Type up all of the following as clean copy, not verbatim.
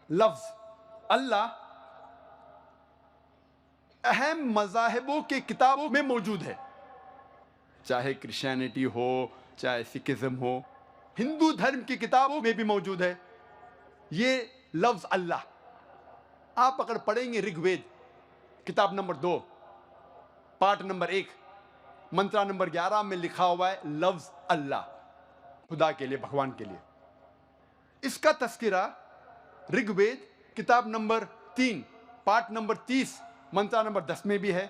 लफ्ज अल्लाह अहम मज़ाहिबों के किताबों में मौजूद है, चाहे क्रिश्चियनिटी हो, चाहे सिखिज्म हो, हिंदू धर्म की किताबों में भी मौजूद है ये लफ्ज अल्लाह। आप अगर पढ़ेंगे ऋग्वेद किताब नंबर 2 पाठ नंबर 1 मंत्रा नंबर 11 में लिखा हुआ है लफ्ज अल्लाह, खुदा के लिए, भगवान के लिए। इसका तस्किरा ऋग्वेद किताब नंबर 3 पाठ नंबर 30 मंत्रा नंबर 10 में भी है।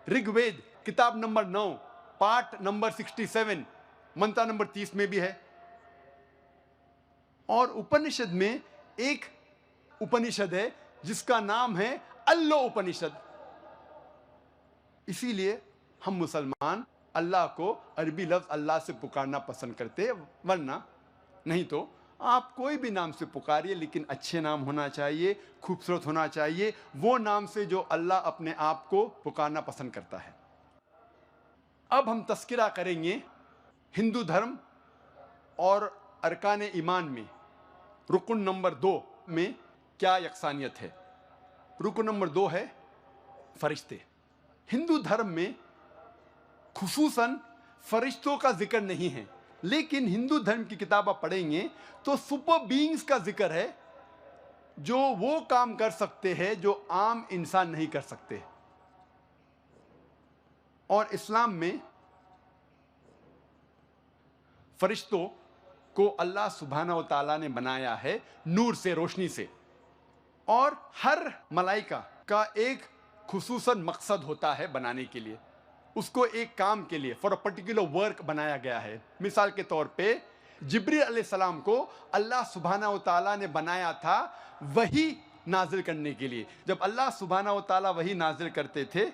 ऋग्वेद किताब नंबर 9 पाठ नंबर 67 मंत्रा नंबर 30 में भी है। और उपनिषद में एक उपनिषद है जिसका नाम है अल्लो उपनिषद। इसीलिए हम मुसलमान अल्लाह को अरबी लफ्ज अल्लाह से पुकारना पसंद करते हैं, वरना नहीं तो आप कोई भी नाम से पुकारिए, लेकिन अच्छे नाम होना चाहिए, खूबसूरत होना चाहिए, वो नाम से जो अल्लाह अपने आप को पुकारना पसंद करता है। अब हम तस्किरा करेंगे हिंदू धर्म और अरकान ईमान में रुकन नंबर 2 में क्या यकसानियत है। रुकन नंबर 2 है फरिश्ते। हिंदू धर्म में खुसूसन फरिश्तों का जिक्र नहीं है, लेकिन हिंदू धर्म की किताब आप पढ़ेंगे तो सुपर बीइंग्स का जिक्र है जो वो काम कर सकते हैं जो आम इंसान नहीं कर सकते। और इस्लाम में फरिश्तों को अल्लाह सुब्हानहू व तआला ने बनाया है नूर से, रोशनी से, और हर मलाइका का एक खुसूसन मकसद होता है बनाने के लिए, उसको एक काम के लिए, फॉर अ पर्टिकुलर वर्क बनाया गया है। मिसाल के तौर पे जिब्रील अलैहिस्सलाम को अल्लाह सुब्हानहू व तआला ने बनाया था वही नाजिल करने के लिए। जब अल्लाह सुब्हानहू व तआला वही नाजिल करते थे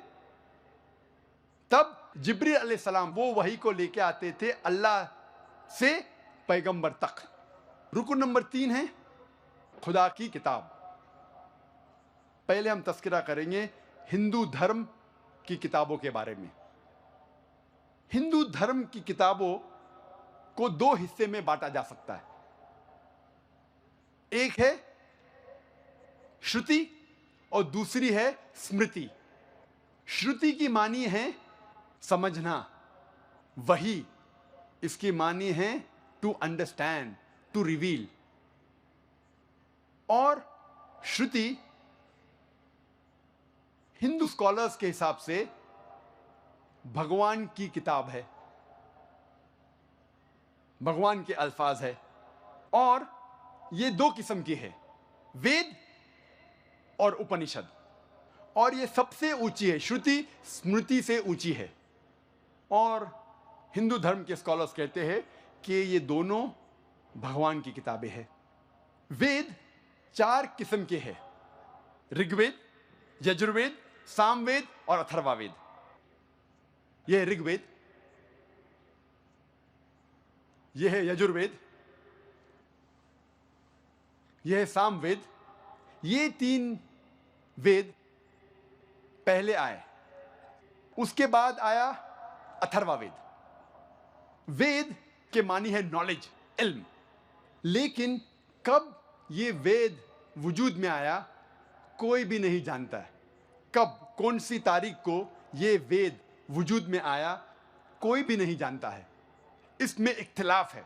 तब जिब्रील अलैहिस्सलाम वो वही को लेके आते थे अल्लाह से पैगंबर तक। रुकन नंबर 3 है खुदा की किताब। पहले हम तस्करा करेंगे हिंदू धर्म की किताबों के बारे में। हिंदू धर्म की किताबों को 2 हिस्से में बांटा जा सकता है। एक है श्रुति और दूसरी है स्मृति। श्रुति की मानी है समझना, वही इसकी मानी है टू अंडरस्टैंड, टू रिवील। और श्रुति हिंदू स्कॉलर्स के हिसाब से भगवान की किताब है, भगवान के अल्फाज है। और ये 2 किस्म की है, वेद और उपनिषद। और ये सबसे ऊंची है, श्रुति स्मृति से ऊंची है। और हिंदू धर्म के स्कॉलर्स कहते हैं कि ये दोनों भगवान की किताबें हैं। वेद 4 किस्म के हैं, ऋग्वेद, यजुर्वेद, सामवेद और अथर्ववेद। यह है ऋग्वेद, यह है यजुर्वेद, यह है सामवेद। ये 3 वेद पहले आए, उसके बाद आया अथर्ववेद। वेद के मानी है नॉलेज, इल्म। लेकिन कब ये वेद वजूद में आया कोई भी नहीं जानता है। कब, कौन सी तारीख को ये वेद वजूद में आया कोई भी नहीं जानता है, इसमें इख्तिलाफ है।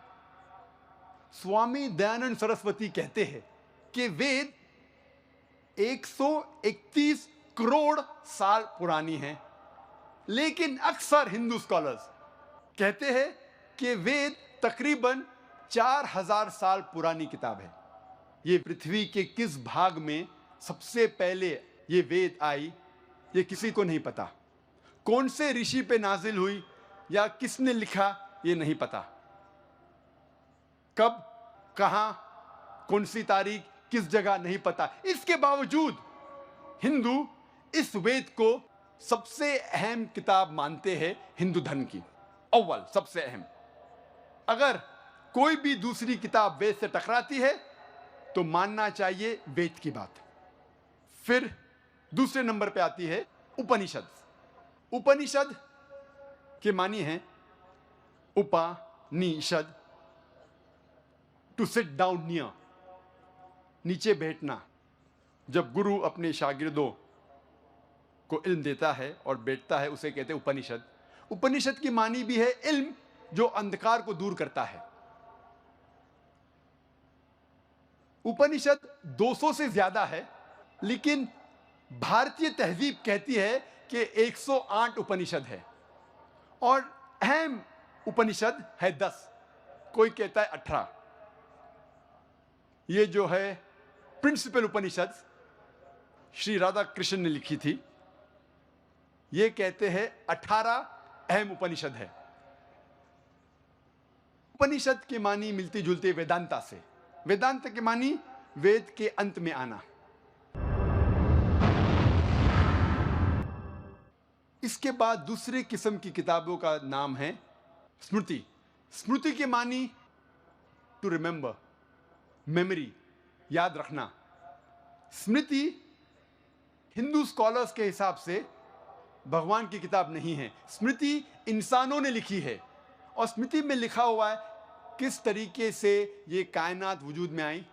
स्वामी दयानंद सरस्वती कहते हैं कि वेद 131 करोड़ साल पुरानी है, लेकिन अक्सर हिंदू स्कॉलर्स कहते हैं कि वेद तकरीबन 4000 साल पुरानी किताब है। ये पृथ्वी के किस भाग में सबसे पहले ये वेद आई ये किसी को नहीं पता। कौन से ऋषि पे नाजिल हुई या किसने लिखा ये नहीं पता। कब, कहां, कौन सी तारीख, किस जगह नहीं पता। इसके बावजूद हिंदू इस वेद को सबसे अहम किताब मानते हैं हिंदू धर्म की, अव्वल, सबसे अहम। अगर कोई भी दूसरी किताब वेद से टकराती है तो मानना चाहिए वेद की बात। फिर दूसरे नंबर पे आती है उपनिषद। उपनिषद के मानी है उपनिषद, टू सिट डाउन नियर, नीचे बैठना, जब गुरु अपने शागिर्दों को इल्म देता है और बैठता है, उसे कहते हैं उपनिषद। उपनिषद की मानी भी है इल्म जो अंधकार को दूर करता है। उपनिषद 200 से ज्यादा है, लेकिन भारतीय तहजीब कहती है कि 108 उपनिषद है और अहम उपनिषद है 10, कोई कहता है 18। ये जो है प्रिंसिपल उपनिषद श्री राधा कृष्ण ने लिखी थी, ये कहते हैं 18 अहम उपनिषद है। उपनिषद की मानी मिलती जुलती वेदांता से। वेदांत की मानी वेद के अंत में आना। इसके बाद दूसरे किस्म की किताबों का नाम है स्मृति। स्मृति की मानी टू रिमेंबर, मेमोरी, याद रखना। स्मृति हिंदू स्कॉलर्स के हिसाब से भगवान की किताब नहीं है। स्मृति इंसानों ने लिखी है और स्मृति में लिखा हुआ है किस तरीके से ये कायनात वजूद में आई,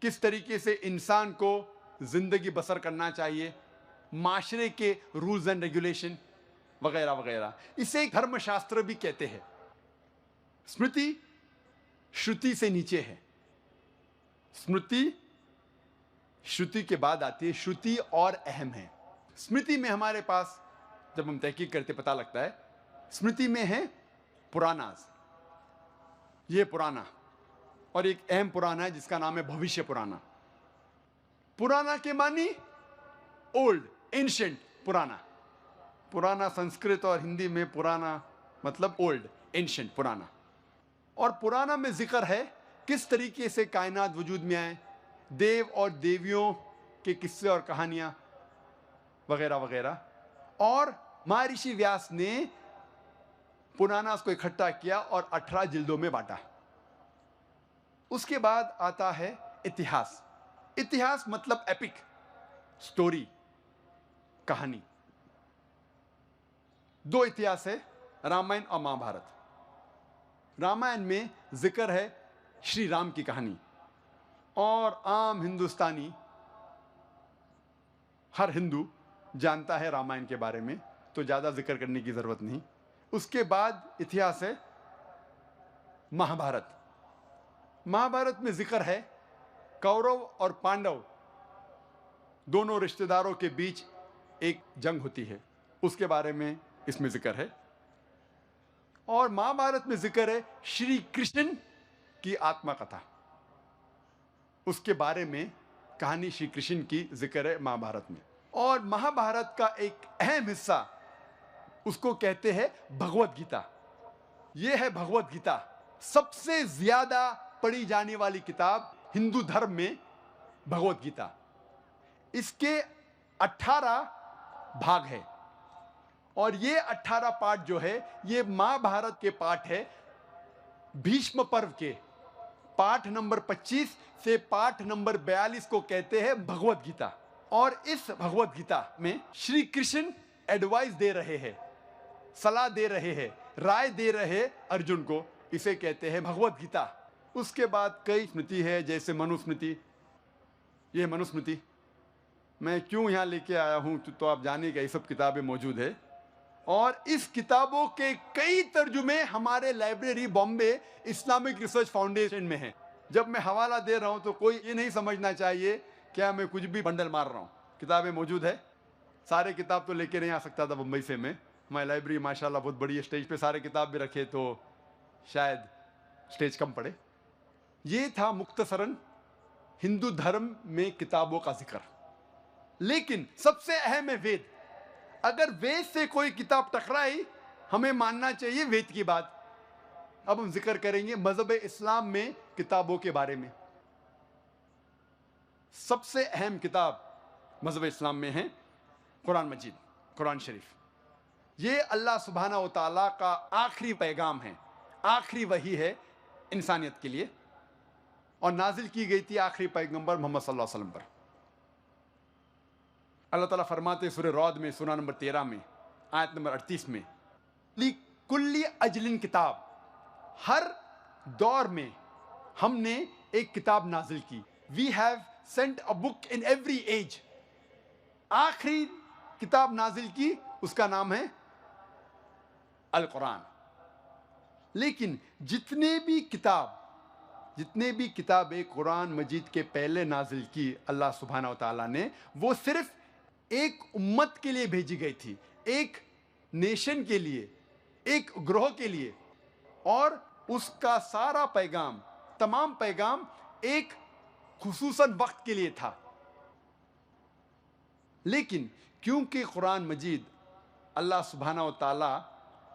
किस तरीके से इंसान को जिंदगी बसर करना चाहिए, माशरे के रूल्स एंड रेगुलेशन वगैरह वगैरह। इसे धर्मशास्त्र भी कहते हैं। स्मृति श्रुति से नीचे है। स्मृति श्रुति के बाद आती है, श्रुति और अहम है। स्मृति में हमारे पास जब हम तहकीक करते पता लगता है, स्मृति में है पुराणास, ये पुराना, और एक अहम पुराना है जिसका नाम है भविष्य पुराना। पुराना के मानी ओल्ड, एंशिएंट, पुराना। पुराना संस्कृत और हिंदी में पुराना मतलब ओल्ड, एंशिएंट, पुराना। और पुराना में जिक्र है किस तरीके से कायनात वजूद में आए, देव और देवियों के किस्से और कहानियां वगैरह वगैरह। और महर्षि व्यास ने पुराणास को इकट्ठा किया और 18 जिल्दों में बांटा। उसके बाद आता है इतिहास। इतिहास मतलब एपिक, स्टोरी, कहानी। 2 इतिहास है, रामायण और महाभारत। रामायण में जिक्र है श्री राम की कहानी, और आम हिंदुस्तानी, हर हिंदू जानता है रामायण के बारे में, तो ज्यादा जिक्र करने की जरूरत नहीं। उसके बाद इतिहास है महाभारत। महाभारत में जिक्र है कौरव और पांडव दोनों रिश्तेदारों के बीच एक जंग होती है, उसके बारे में इसमें जिक्र है। और महाभारत में जिक्र है श्री कृष्ण की आत्मकथा, उसके बारे में कहानी श्री कृष्ण की जिक्र है महाभारत में। और महाभारत का एक अहम हिस्सा, उसको कहते हैं भगवत गीता। यह है भगवत गीता, सबसे ज्यादा पढ़ी जाने वाली किताब हिंदू धर्म में भगवत गीता। इसके 18 भाग है और ये 18 पाठ जो है ये महाभारत के पाठ है। भीष्म पर्व के पाठ नंबर 25 से पाठ नंबर 42 को कहते हैं भगवत गीता। और इस भगवत गीता में श्री कृष्ण एडवाइस दे रहे हैं, सलाह दे रहे हैं, राय दे रहे हैं अर्जुन को, इसे कहते हैं भगवत गीता। उसके बाद कई स्मृति है, जैसे मनुस्मृति। यह मनुस्मृति मैं क्यों यहाँ लेके आया हूँ तो आप जानेगा, ये सब किताबें मौजूद है। और इस किताबों के कई तर्जुमे हमारे library Bombay Islamic research foundation में है। जब मैं हवाला दे रहा हूँ तो कोई ये नहीं समझना चाहिए क्या मैं कुछ भी बंडल मार रहा हूँ। किताबें मौजूद है। सारे किताब तो लेके नहीं आ सकता था मुंबई से मैं, हमारी लाइब्रेरी माशाल्लाह बहुत बड़ी है, स्टेज पे सारे किताब भी रखे तो शायद स्टेज कम पड़े। ये था मुख्तसरन हिंदू धर्म में किताबों का जिक्र। लेकिन सबसे अहम है वेद। अगर वेद से कोई किताब टकराई, हमें मानना चाहिए वेद की बात। अब हम जिक्र करेंगे मजहब इस्लाम में किताबों के बारे में। सबसे अहम किताब मजहब इस्लाम में है कुरान मजीद, कुरान शरीफ। ये अल्लाह सुब्हाना व तआला का आखिरी पैगाम है, आखिरी वही है इंसानियत के लिए, और नाजिल की गई थी आखिरी पैगंबर मोहम्मद सल्लल्लाहु अलैहि वसल्लम पर। अल्लाह ताला फरमाते सूरह रौद में सूरा नंबर 13 में आयत नंबर 38 में, ली कुल्ली अजलिन किताब, हर दौर में हमने एक किताब नाजिल की। We have sent a book in every age. आखिरी किताब नाजिल की, उसका नाम है अल कुरान। लेकिन जितने भी किताबें कुरान मजीद के पहले नाजिल की अल्लाह सुब्हानहू व तआला ने, वो सिर्फ एक उम्मत के लिए भेजी गई थी, एक नेशन के लिए, एक ग्रोह के लिए, और उसका सारा पैगाम, तमाम पैगाम एक खुसूसन वक्त के लिए था। लेकिन क्योंकि कुरान मजीद अल्लाह सुब्हानहू व तआला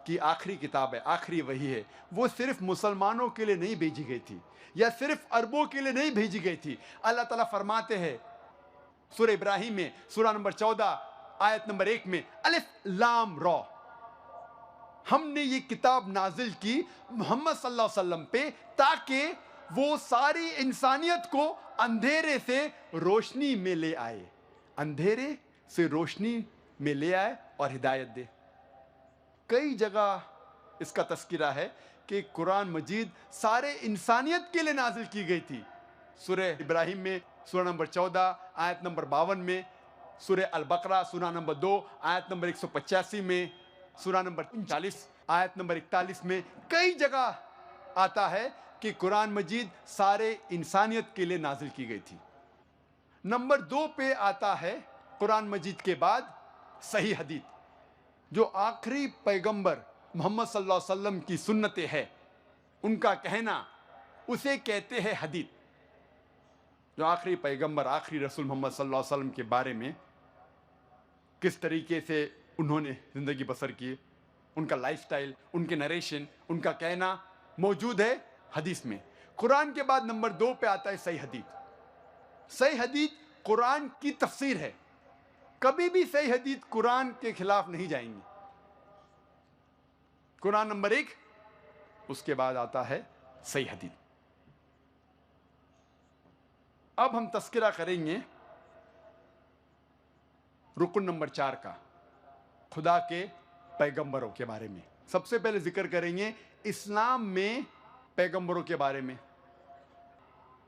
की आखिरी किताब है, आखिरी वही है, वो सिर्फ मुसलमानों के लिए नहीं भेजी गई थी या सिर्फ अरबों के लिए नहीं भेजी गई थी। अल्लाह ताला फरमाते हैं सूरह इब्राहिम में, सूरा नंबर 14 आयत नंबर 1 में, अलिफ लाम रॉ, हमने ये किताब नाजिल की मोहम्मद सल्लल्लाहु अलैहि वसल्लम पे ताकि वो सारी इंसानियत को अंधेरे से रोशनी में ले आए, अंधेरे से रोशनी में ले आए और हिदायत दे। कई जगह इसका तस्किरा है कि कुरान मजीद सारे इंसानियत के लिए नाजिल की गई थी। सूरह इब्राहिम में सूरा नंबर 14 आयत नंबर 52 में, सूरह अल बकरा सूरा नंबर 2 आयत नंबर 185 में, सूरा नंबर 39 आयत नंबर 41 में, कई जगह आता है कि कुरान मजीद सारे इंसानियत के लिए नाजिल की गई थी। नंबर 2 पे आता है कुरान मजीद के बाद सही हदीस, जो आखिरी पैगंबर मोहम्मद सल्लल्लाहु अलैहि वसल्लम की सुन्नतें है, उनका कहना, उसे कहते हैं हदीस। जो आखिरी पैगंबर, आखिरी रसूल मोहम्मद सल्लल्लाहु अलैहि वसल्लम के बारे में किस तरीके से उन्होंने ज़िंदगी बसर की, उनका लाइफस्टाइल, उनके नरेशन, उनका कहना मौजूद है हदीस में। कुरान के बाद नंबर 2 पे आता है सही हदीस। सही हदीस कुरान की तफसीर है, कभी भी सही हदीस कुरान के खिलाफ नहीं जाएंगी। कुरान नंबर 1, उसके बाद आता है सही हदीस। अब हम तस्करा करेंगे रुकन नंबर 4 का, खुदा के पैगंबरों के बारे में। सबसे पहले जिक्र करेंगे इस्लाम में पैगंबरों के बारे में।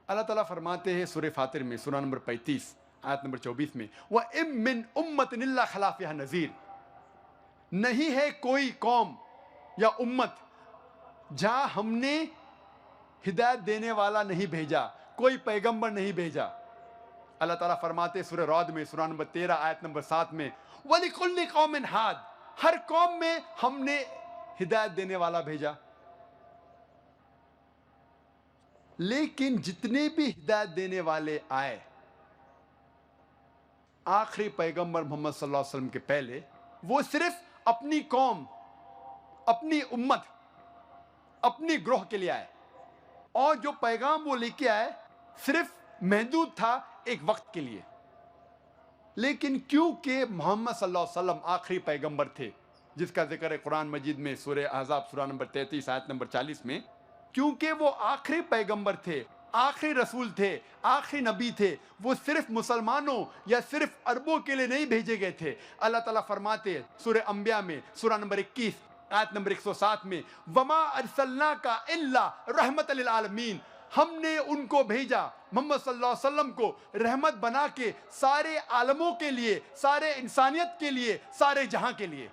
अल्लाह ताला फरमाते हैं सूरह फातिर में, सूरा नंबर 35 आयत नंबर 24 में, व इम मिन उम्मतिन इल्ला खला फिहा नज़ीर, नहीं है कोई कौम या उम्मत जहां हमने हिदायत देने वाला नहीं भेजा, कोई पैगंबर नहीं भेजा। अल्लाह ताला फरमाते सूरह रौद में, सूरा नंबर 13 आयत नंबर 7 में, वलिकुल्लि कौमिन हाद, हर कौम में हमने हिदायत देने वाला भेजा। लेकिन जितने भी हिदायत देने वाले आए, आखिरी पैगंबर मोहम्मद सल्लल्लाहु अलैहि वसल्लम के पहले, वो सिर्फ अपनी कौम, अपनी उम्मत, अपनी ग्रोह के लिए आए, और जो पैगाम वो लेके आए सिर्फ महदूद था एक वक्त के लिए। लेकिन क्योंकि मोहम्मद सल्लल्लाहु अलैहि वसल्लम आखिरी पैगंबर थे, जिसका जिक्र है कुरान मजीद में सूरह अहज़ाब सूरा नंबर 33 आयत नंबर 40 में, क्योंकि वो आखिरी पैगंबर थे, आखिरी रसूल थे, आखिरी नबी थे, वो सिर्फ मुसलमानों या सिर्फ अरबों के लिए नहीं भेजे गए थे। अल्लाह ताला फरमाते सूरह अंबिया में, सूरा नंबर 21 आयत नंबर 107 में, वमा अरसलनाका इल्ला रहमतल लिल आलमीन, हमने उनको भेजा, मोहम्मद सल्लल्लाहु अलैहि वसल्लम को रहमत बना के सारे आलमों के लिए, सारे इंसानियत के लिए, सारे जहां के लिए।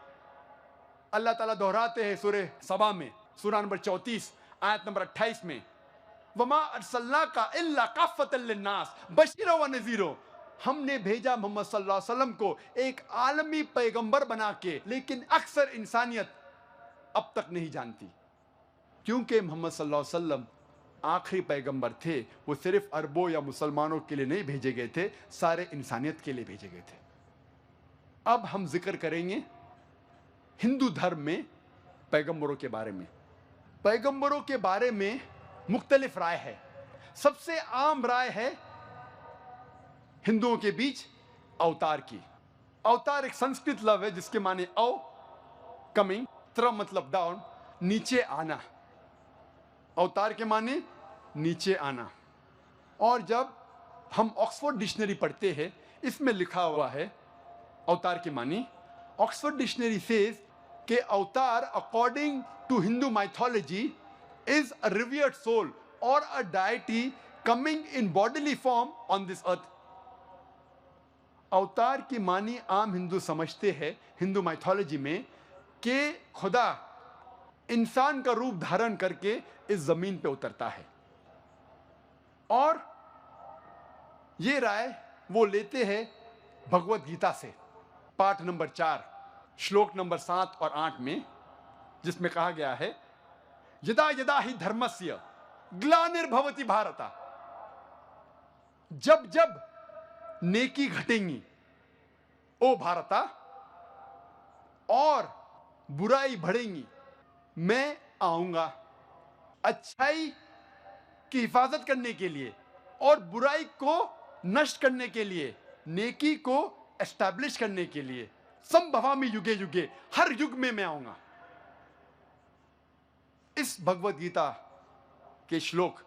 अल्लाह ताला दोहराते हैं सूरह सबा में, सूरा नंबर 34 आयत नंबर 28 में, वमा अरसलनाका इल्ला काफ़तल लिन्नास बशीरन व नज़ीर, हमने भेजा मोहम्मद सल्लल्लाहु अलैहि वसल्लम को एक आलमी पैगंबर बना के। लेकिन अक्सर इंसानियत अब तक नहीं जानती, क्योंकि मोहम्मद सल्लल्लाहु अलैहि वसल्लम आखिरी पैगंबर थे, वो सिर्फ अरबों या मुसलमानों के लिए नहीं भेजे गए थे, सारे इंसानियत के लिए भेजे गए थे। अब हम जिक्र करेंगे हिंदू धर्म में पैगंबरों के बारे में। पैगंबरों के बारे में मुख्तलिफ राय है। सबसे आम राय है हिंदुओं के बीच अवतार की। अवतार एक संस्कृत लफ्ज़ है जिसके माने अव कमिंग, त्र मतलब डाउन, नीचे आना। अवतार के माने नीचे आना। और जब हम ऑक्सफोर्ड डिक्शनरी पढ़ते हैं, इसमें लिखा हुआ है अवतार के मानी, ऑक्सफोर्ड डिक्शनरी सेज कि avatar according to Hindu mythology is a revered soul और a deity coming in bodily form on this earth. अवतार की मानी आम हिंदू समझते हैं हिंदू माइथोलॉजी में कि खुदा इंसान का रूप धारण करके इस जमीन पे उतरता है, और ये राय वो लेते हैं भगवत गीता से, पाठ नंबर 4 श्लोक नंबर 7 और 8 में, जिसमें कहा गया है यदा यदा ही धर्मस्य ग्लानिर्भवति भारत। जब जब नेकी घटेंगी ओ भारता और बुराई बढ़ेंगी, मैं आऊंगा अच्छाई की हिफाजत करने के लिए और बुराई को नष्ट करने के लिए, नेकी को एस्टैब्लिश करने के लिए। संभवामि युगे युगे, हर युग में मैं आऊंगा। इस भगवत गीता के श्लोक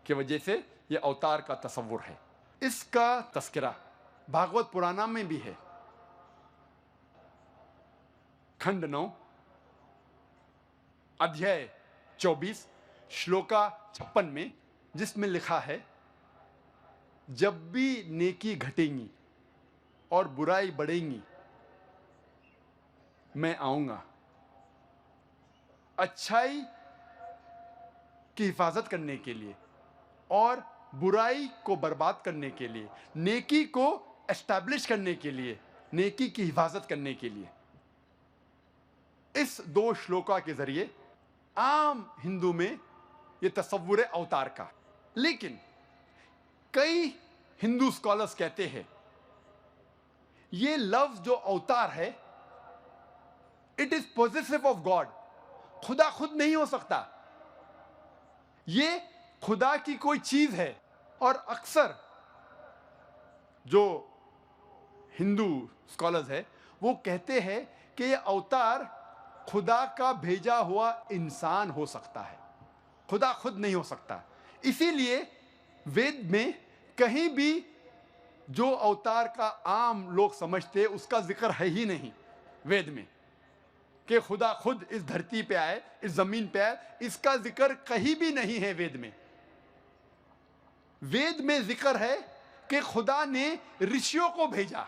की वजह से यह अवतार का तस्वुर है। इसका तस्करा भागवत पुराण में भी है, खंड 9 अध्याय 24 श्लोका 56 में, जिसमें लिखा है जब भी नेकी घटेंगी और बुराई बढ़ेंगी, मैं आऊंगा अच्छाई की हिफाजत करने के लिए और बुराई को बर्बाद करने के लिए, नेकी को एस्टैब्लिश करने के लिए, नेकी की हिफाजत करने के लिए। इस 2 श्लोका के जरिए आम हिंदू में यह तस्वुर है अवतार का। लेकिन कई हिंदू स्कॉलर्स कहते हैं ये लफ्ज जो अवतार है, it is positive of God. खुदा खुद नहीं हो सकता, ये खुदा की कोई चीज है। और अक्सर जो हिंदू स्कॉलर्स है वो कहते हैं कि ये अवतार खुदा का भेजा हुआ इंसान हो सकता है, खुदा खुद नहीं हो सकता। इसीलिए वेद में कहीं भी जो अवतार का आम लोग समझते उसका जिक्र है ही नहीं वेद में, कि खुदा खुद इस धरती पे आए, इस जमीन पे आए, इसका जिक्र कहीं भी नहीं है वेद में। वेद में जिक्र है कि खुदा ने ऋषियों को भेजा,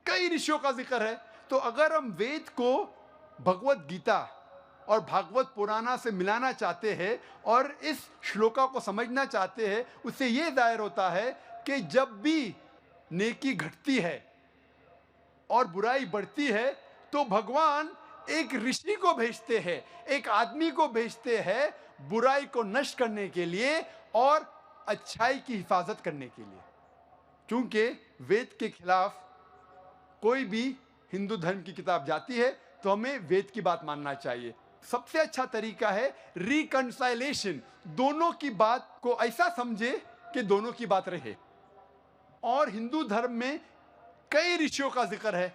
कई ऋषियों का जिक्र है। तो अगर हम वेद को भगवत गीता और भागवत पुराना से मिलाना चाहते हैं और इस श्लोका को समझना चाहते हैं, उससे यह जाहिर होता है कि जब भी नेकी घटती है और बुराई बढ़ती है तो भगवान एक ऋषि को भेजते हैं, एक आदमी को भेजते हैं बुराई को नष्ट करने के लिए और अच्छाई की हिफाजत करने के लिए। क्योंकि वेद के खिलाफ कोई भी हिंदू धर्म की किताब जाती है तो हमें वेद की बात मानना चाहिए। सबसे अच्छा तरीका है रिकंसाइलेशन, दोनों की बात को ऐसा समझे कि दोनों की बात रहे। और हिंदू धर्म में कई ऋषियों का जिक्र है,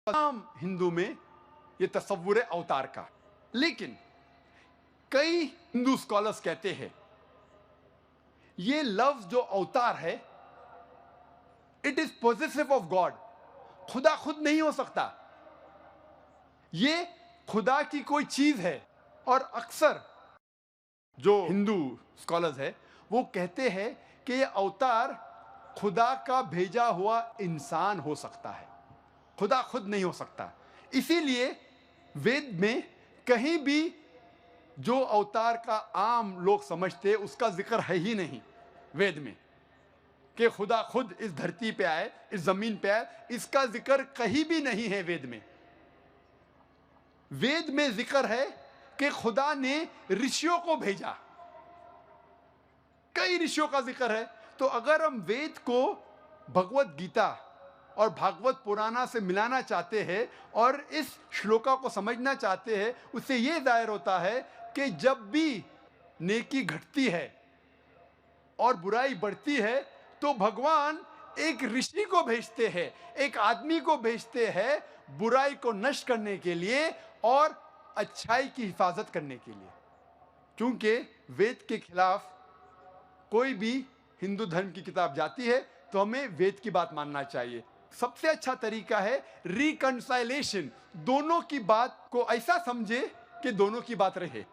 आम हिंदू में यह तस्वुर है अवतार का। लेकिन कई हिंदू स्कॉलर्स कहते हैं ये लफ्ज जो अवतार है, it is positive of God. खुदा खुद नहीं हो सकता, ये खुदा की कोई चीज है। और अक्सर जो हिंदू स्कॉलर्स है वो कहते हैं कि ये अवतार खुदा का भेजा हुआ इंसान हो सकता है, खुदा खुद नहीं हो सकता। इसीलिए वेद में कहीं भी जो अवतार का आम लोग समझते उसका जिक्र है ही नहीं वेद में, कि खुदा खुद इस धरती पे आए, इस जमीन पे आए, इसका जिक्र कहीं भी नहीं है वेद में। वेद में जिक्र है कि खुदा ने ऋषियों को भेजा, कई ऋषियों का जिक्र है। तो अगर हम वेद को भगवत गीता और भागवत पुराना से मिलाना चाहते हैं और इस श्लोका को समझना चाहते हैं, उससे यह जाहिर होता है कि जब भी नेकी घटती है और बुराई बढ़ती है तो भगवान एक ऋषि को भेजते हैं, एक आदमी को भेजते हैं बुराई को नष्ट करने के लिए और अच्छाई की हिफाजत करने के लिए। क्योंकि वेद के खिलाफ कोई भी हिंदू धर्म की किताब जाती है तो हमें वेद की बात मानना चाहिए। सबसे अच्छा तरीका है रिकंसाइलेशन, दोनों की बात को ऐसा समझे कि दोनों की बात रहे।